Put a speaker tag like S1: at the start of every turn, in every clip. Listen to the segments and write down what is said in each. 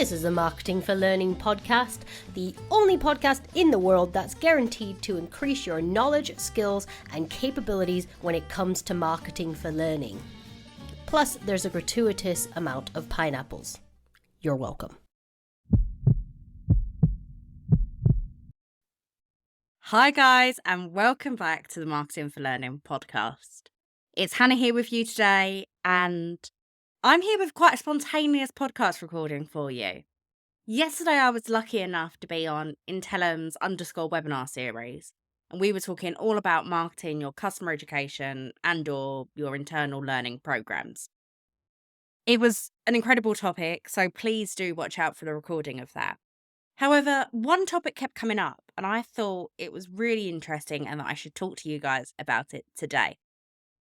S1: This is a Marketing for Learning podcast, the only podcast in the world that's guaranteed to increase your knowledge, skills, and capabilities when it comes to marketing for learning. Plus, there's a gratuitous amount of pineapples. You're welcome.
S2: Hi guys, and welcome back to the Marketing for Learning podcast. It's Hannah here with you today, and I'm here with quite a spontaneous podcast recording for you. Yesterday I was lucky enough to be on Intellum's _ webinar series, and we were talking all about marketing your customer education and or your internal learning programs. It was an incredible topic, so please do watch out for the recording of that. However, one topic kept coming up, and I thought it was really interesting and that I should talk to you guys about it today.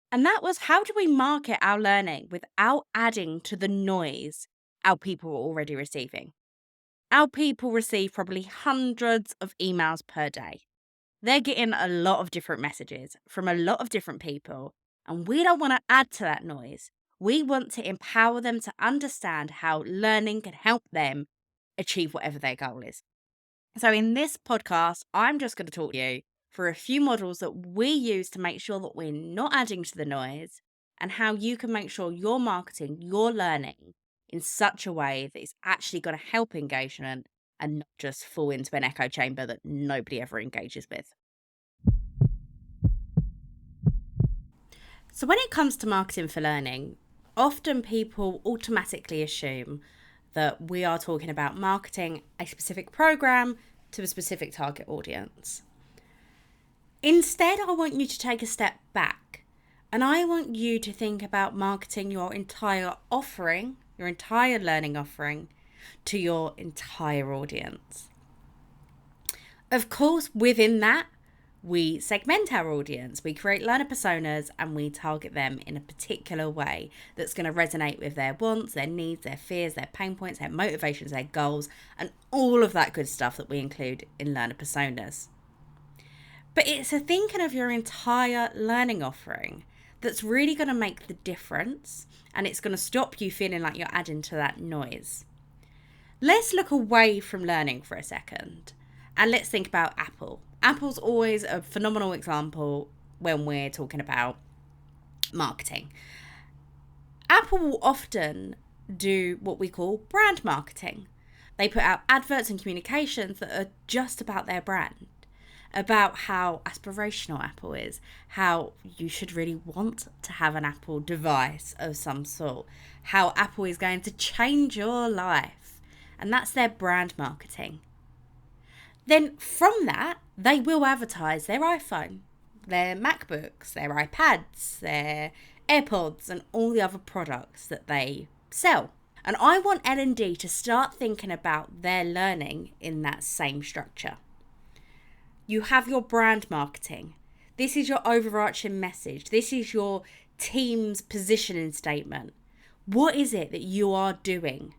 S2: And that was, how do we market our learning without adding to the noise our people are already receiving? Our people receive probably hundreds of emails per day. They're getting a lot of different messages from a lot of different people, and we don't want to add to that noise. We want to empower them to understand how learning can help them achieve whatever their goal is. So in this podcast, I'm just going to talk to you for a few models that we use to make sure that we're not adding to the noise, and how you can make sure you're marketing your learning in such a way that it's actually going to help engagement and not just fall into an echo chamber that nobody ever engages with. So when it comes to marketing for learning, often people automatically assume that we are talking about marketing a specific program to a specific target audience. Instead, I want you to take a step back, and I want you to think about marketing your entire offering, your entire learning offering, to your entire audience. Of course, within that, we segment our audience, we create learner personas, and we target them in a particular way that's going to resonate with their wants, their needs, their fears, their pain points, their motivations, their goals, and all of that good stuff that we include in learner personas. But it's a thinking of your entire learning offering that's really going to make the difference, and it's going to stop you feeling like you're adding to that noise. Let's look away from learning for a second, and let's think about Apple. Apple's always a phenomenal example when we're talking about marketing. Apple will often do what we call brand marketing. They put out adverts and communications that are just about their brand, about how aspirational Apple is, how you should really want to have an Apple device of some sort, how Apple is going to change your life. And that's their brand marketing. Then from that, they will advertise their iPhone, their MacBooks, their iPads, their AirPods, and all the other products that they sell. And I want L&D to start thinking about their learning in that same structure. You have your brand marketing. This is your overarching message. This is your team's positioning statement. What is it that you are doing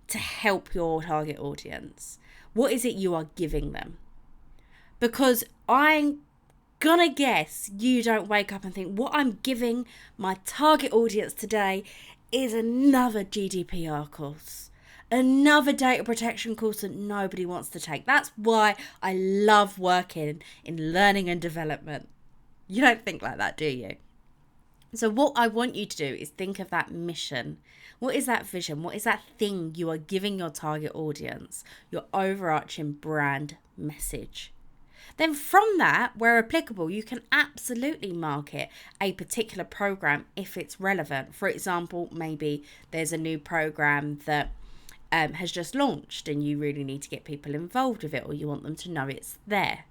S2: to help your target audience? What is it you are giving them? Because I'm gonna guess you don't wake up and think, what I'm giving my target audience today is another GDPR course, another data protection course that nobody wants to take. That's why I love working in learning and development. You don't think like that, do you? So what I want you to do is think of that mission. What is that vision? What is that thing you are giving your target audience, your overarching brand message? Then from that, where applicable, you can absolutely market a particular program if it's relevant. For example, maybe there's a new program that has just launched and you really need to get people involved with it, or you want them to know it's there.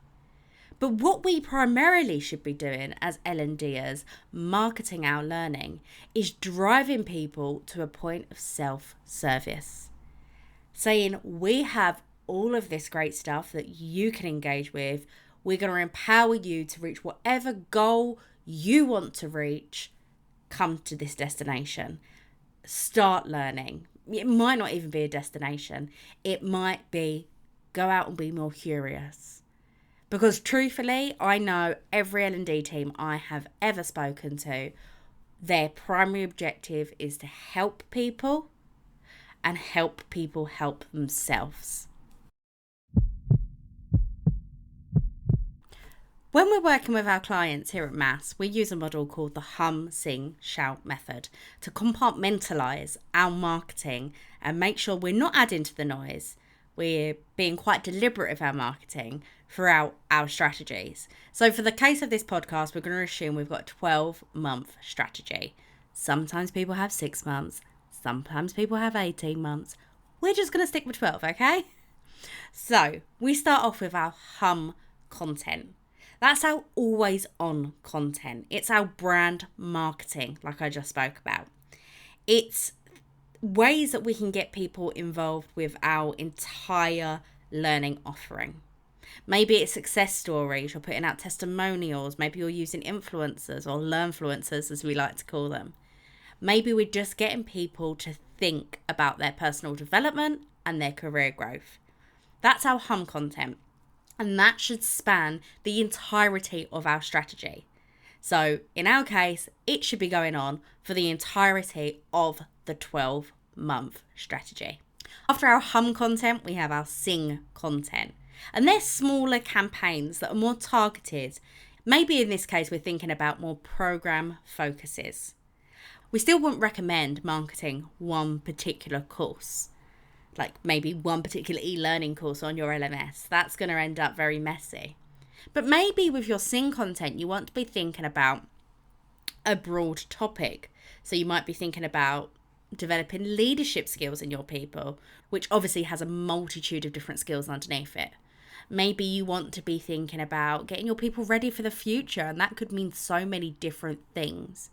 S2: But what we primarily should be doing as L&Ders, marketing our learning, is driving people to a point of self-service. Saying, we have all of this great stuff that you can engage with. We're going to empower you to reach whatever goal you want to reach. Come to this destination. Start learning. It might not even be a destination. It might be go out and be more curious. Because truthfully, I know every L&D team I have ever spoken to, their primary objective is to help people and help people help themselves. When we're working with our clients here at MASS, we use a model called the hum, sing, shout method to compartmentalise our marketing and make sure we're not adding to the noise. We're being quite deliberate with our marketing throughout our strategies. So for the case of this podcast, we're going to assume we've got a 12-month strategy. Sometimes people have 6 months. Sometimes people have 18 months. We're just going to stick with 12, okay? So we start off with our hum content. That's our always on content. It's our brand marketing, like I just spoke about. It's ways that we can get people involved with our entire learning offering. Maybe it's success stories, you're putting out testimonials, maybe you're using influencers or learnfluencers as we like to call them. Maybe we're just getting people to think about their personal development and their career growth. That's our hum content. And that should span the entirety of our strategy. So in our case, it should be going on for the entirety of the 12-month strategy. After our hum content, we have our sing content. And they're smaller campaigns that are more targeted. Maybe in this case, we're thinking about more program focuses. We still wouldn't recommend marketing one particular course. Like maybe one particular e-learning course on your LMS. That's going to end up very messy. But maybe with your sing content, you want to be thinking about a broad topic. So you might be thinking about developing leadership skills in your people, which obviously has a multitude of different skills underneath it. Maybe you want to be thinking about getting your people ready for the future, and that could mean so many different things.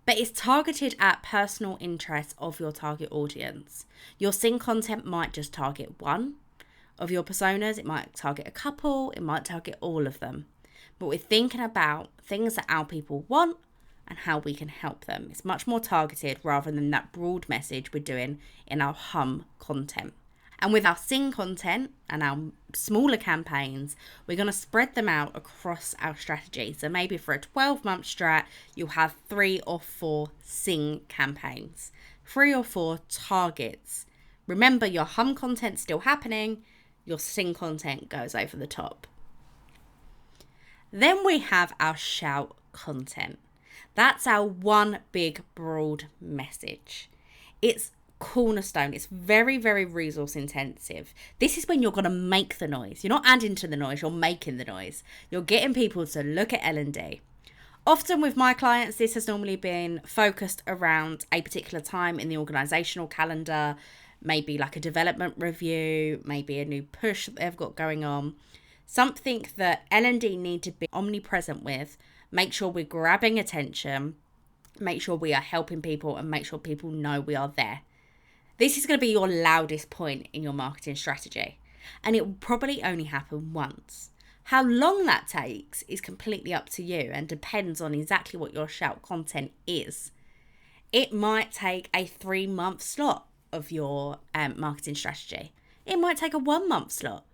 S2: But it's targeted at personal interests of your target audience. Your sing content might just target one of your personas. It might target a couple. It might target all of them. But we're thinking about things that our people want and how we can help them. It's much more targeted rather than that broad message we're doing in our hum content. And with our sing content and our smaller campaigns, we're going to spread them out across our strategy. So maybe for a 12-month strat, you'll have 3 or 4 sing campaigns, 3 or 4 targets. Remember, your hum content's still happening, your sing content goes over the top. Then we have our shout content. That's our one big broad message. It's cornerstone. It's very, very resource intensive. This is when you're going to make the noise. You're not adding to the noise, you're making the noise. You're getting people to look at L&D. Often with my clients, this has normally been focused around a particular time in the organizational calendar, maybe like a development review, maybe a new push that they've got going on. Something that L&D need to be omnipresent with. Make sure we're grabbing attention, make sure we are helping people, and make sure people know we are there. This is going to be your loudest point in your marketing strategy, and it will probably only happen once. How long that takes is completely up to you and depends on exactly what your shout content is. It might take a 3-month slot of your marketing strategy. It might take a 1-month slot.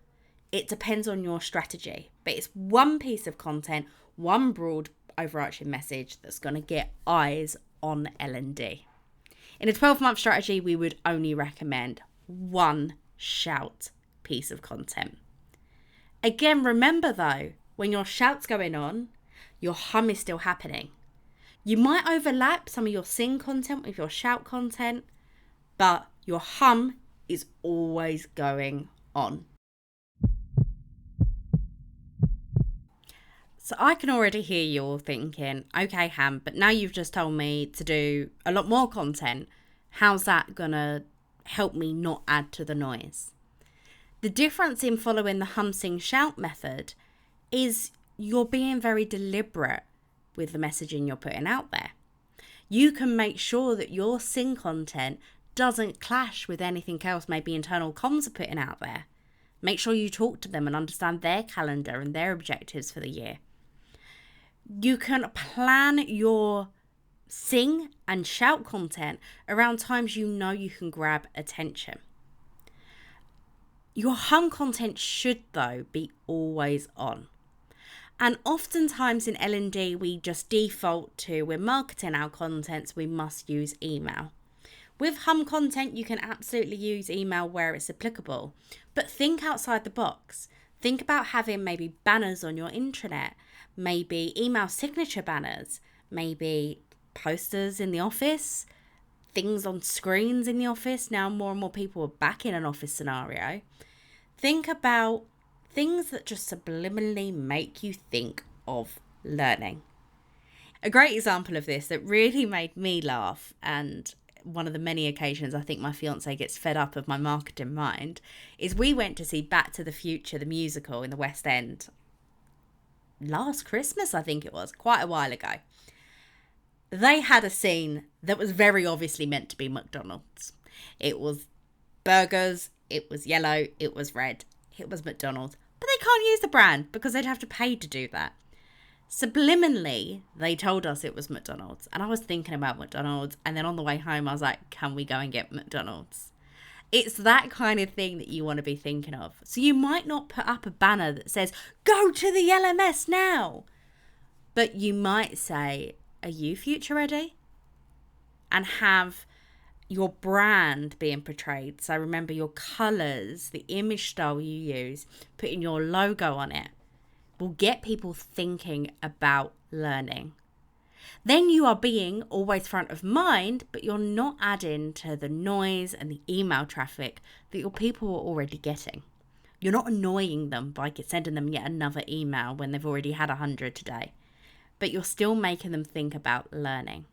S2: It depends on your strategy, but it's one piece of content, one broad overarching message that's going to get eyes on L&D. In a 12-month strategy, we would only recommend one shout piece of content. Again, remember though, when your shout's going on, your hum is still happening. You might overlap some of your sing content with your shout content, but your hum is always going on. So I can already hear you all thinking, okay, Ham, but now you've just told me to do a lot more content. How's that going to help me not add to the noise? The difference in following the hum, sing, shout method is you're being very deliberate with the messaging you're putting out there. You can make sure that your sing content doesn't clash with anything else maybe internal comms are putting out there. Make sure you talk to them and understand their calendar and their objectives for the year. You can plan your sing and shout content around times you know you can grab attention. Your hum content should, though, be always on. And oftentimes in L&D, we just default to, we're marketing our content, so we must use email. With hum content, you can absolutely use email where it's applicable, but think outside the box. Think about having maybe banners on your intranet, maybe email signature banners, maybe posters in the office, things on screens in the office. Now more and more people are back in an office scenario. Think about things that just subliminally make you think of learning. A great example of this that really made me laugh, and one of the many occasions I think my fiance gets fed up of my marketing mind, is we went to see Back to the Future, the musical in the West End last Christmas, I think it was, quite a while ago. They had a scene that was very obviously meant to be McDonald's. It was burgers, it was yellow, it was red, it was McDonald's. But they can't use the brand because they'd have to pay to do that. Subliminally, they told us it was McDonald's. And I was thinking about McDonald's. And then on the way home, I was like, can we go and get McDonald's? It's that kind of thing that you want to be thinking of. So you might not put up a banner that says, go to the LMS now. But you might say, are you future ready? And have your brand being portrayed. So remember your colours, the image style you use, putting your logo on it will get people thinking about learning. Then you are being always front of mind, but you're not adding to the noise and the email traffic that your people are already getting. You're not annoying them by sending them yet another email when they've already had 100 today, but you're still making them think about learning.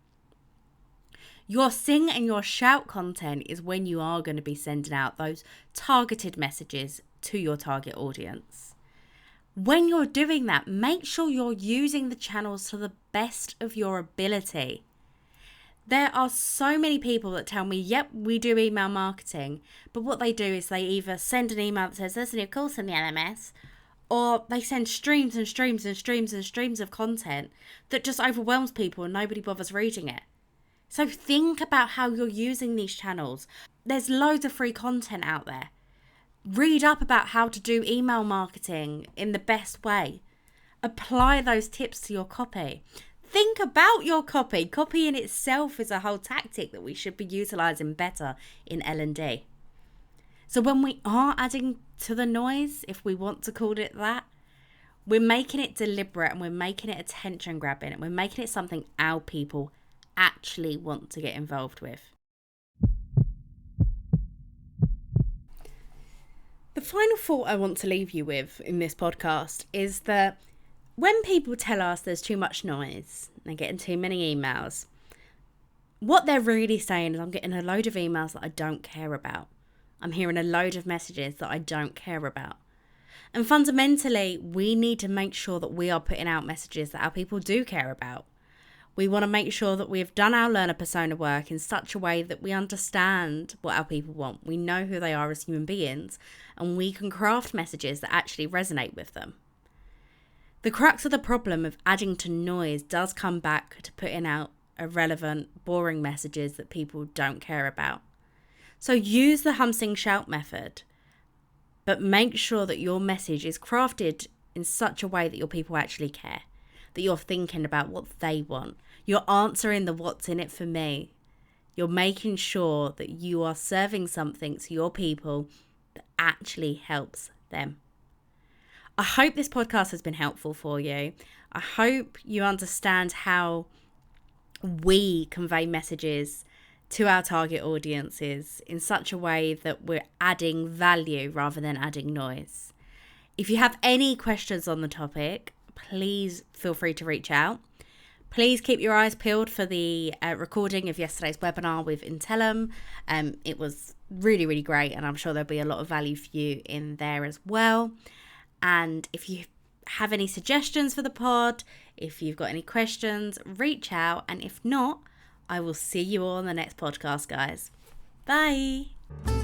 S2: Your sing and your shout content is when you are going to be sending out those targeted messages to your target audience. When you're doing that, make sure you're using the channels to the best of your ability. There are so many people that tell me, yep, we do email marketing, but what they do is they either send an email that says there's a new course in the LMS, or they send streams and streams and streams and streams of content that just overwhelms people and nobody bothers reading it. So think about how you're using these channels. There's loads of free content out there. Read up about how to do email marketing in the best way. Apply those tips to your copy. Think about your copy. Copy in itself is a whole tactic that we should be utilising better in L&D. So when we are adding to the noise, if we want to call it that, we're making it deliberate and we're making it attention grabbing and we're making it something our people actually want to get involved with. The final thought I want to leave you with in this podcast is that when people tell us there's too much noise, they're getting too many emails, what they're really saying is I'm getting a load of emails that I don't care about. I'm hearing a load of messages that I don't care about. And fundamentally, we need to make sure that we are putting out messages that our people do care about. We want to make sure that we have done our learner persona work in such a way that we understand what our people want. We know who they are as human beings, and we can craft messages that actually resonate with them. The crux of the problem of adding to noise does come back to putting out irrelevant, boring messages that people don't care about. So use the hum, sing, shout method, but make sure that your message is crafted in such a way that your people actually care, that you're thinking about what they want. You're answering the what's in it for me. You're making sure that you are serving something to your people that actually helps them. I hope this podcast has been helpful for you. I hope you understand how we convey messages to our target audiences in such a way that we're adding value rather than adding noise. If you have any questions on the topic, please feel free to reach out. Please keep your eyes peeled for the recording of yesterday's webinar with Intellum. It was really, really great, and I'm sure there'll be a lot of value for you in there as well. And if you have any suggestions for the pod, if you've got any questions, reach out. And if not, I will see you all on the next podcast, guys. Bye.